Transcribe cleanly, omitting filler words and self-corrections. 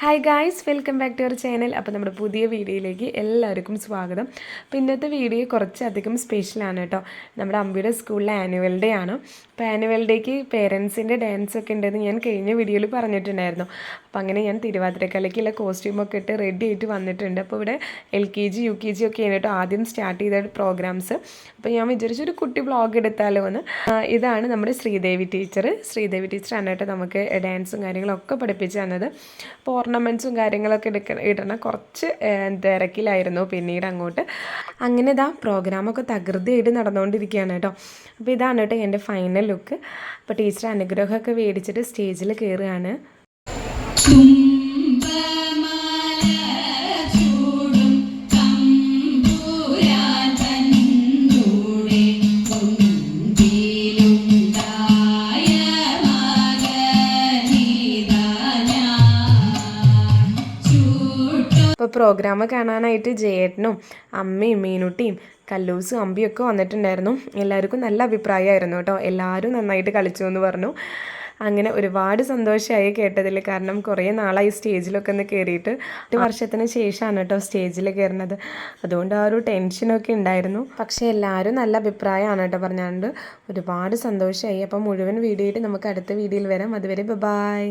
Hi guys, welcome back to our channel. അപ്പോൾ നമ്മുടെ പുതിയ വീഡിയോയിലേക്ക് എല്ലാവർക്കും സ്വാഗതം. അപ്പോൾ ഇന്നത്തെ വീഡിയോ കുറച്ചധികം സ്പെഷ്യലാണ് കേട്ടോ. നമ്മുടെ അമ്പിയുടെ സ്കൂളിലെ ആനുവൽ ഡേ ആണ്. അപ്പോൾ ആനുവൽ ഡേക്ക് പേരൻസിൻ്റെ ഡാൻസ് ഒക്കെ ഉണ്ടെന്ന് ഞാൻ കഴിഞ്ഞ വീഡിയോയിൽ പറഞ്ഞിട്ടുണ്ടായിരുന്നു. അപ്പോൾ അങ്ങനെ ഞാൻ തിരുവാതിരക്കലയ്ക്കുള്ള കോസ്റ്റ്യൂമൊക്കെ ഇട്ട് റെഡി ആയിട്ട് വന്നിട്ടുണ്ട്. അപ്പോൾ ഇവിടെ LKG UKG ഒക്കെ ആണ് കേട്ടോ ആദ്യം സ്റ്റാർട്ട് ചെയ്ത പ്രോഗ്രാംസ്. അപ്പോൾ ഞാൻ വിചാരിച്ചൊരു കുട്ടി വ്ളോഗ് എടുത്താലോ എന്ന്. ഇതാണ് നമ്മുടെ ശ്രീദേവി ടീച്ചറാണ് കേട്ടോ നമുക്ക് ഡാൻസും കാര്യങ്ങളൊക്കെ പഠിപ്പിച്ച് തന്നത്. അപ്പോൾ ഓർണമെൻറ്റ്സും കാര്യങ്ങളൊക്കെ ഇടണം കുറച്ച് തിരക്കിലായിരുന്നു പിന്നീട് അങ്ങോട്ട്. അങ്ങനെ ഇതാ പ്രോഗ്രാമൊക്കെ തകൃതിയായിട്ട് നടന്നുകൊണ്ടിരിക്കുകയാണ് കേട്ടോ. അപ്പോൾ ഇതാണ് കേട്ടോ എൻ്റെ ഫൈനൽ ലുക്ക്. അപ്പോൾ ടീച്ചർ അനുഗ്രഹമൊക്കെ മേടിച്ചിട്ട് സ്റ്റേജിൽ കയറുകയാണ്. അപ്പോൾ പ്രോഗ്രാം കാണാനായിട്ട് ജയേട്ടനും അമ്മയും മീനുട്ടിയും കല്ലൂസും അമ്പിയൊക്കെ വന്നിട്ടുണ്ടായിരുന്നു. എല്ലാവർക്കും നല്ല അഭിപ്രായമായിരുന്നു കേട്ടോ. എല്ലാവരും നന്നായിട്ട് കളിച്ചു എന്ന് പറഞ്ഞു. അങ്ങനെ ഒരുപാട് സന്തോഷമായി കേട്ടതിൽ. കാരണം കുറേ നാളായി സ്റ്റേജിലൊക്കെ ഒന്ന് കയറിയിട്ട് 8 വർഷത്തിന് ശേഷമാണ് കേട്ടോ സ്റ്റേജിൽ കയറുന്നത്. അതുകൊണ്ട് ആ ഒരു ടെൻഷനൊക്കെ ഉണ്ടായിരുന്നു. പക്ഷേ എല്ലാവരും നല്ല അഭിപ്രായമാണ് കേട്ടോ പറഞ്ഞുകൊണ്ട് ഒരുപാട് സന്തോഷമായി. അപ്പം മുഴുവൻ വീഡിയോ ആയിട്ട് നമുക്ക് അടുത്ത വീഡിയോയിൽ വരാം. അതുവരെ ബൈ.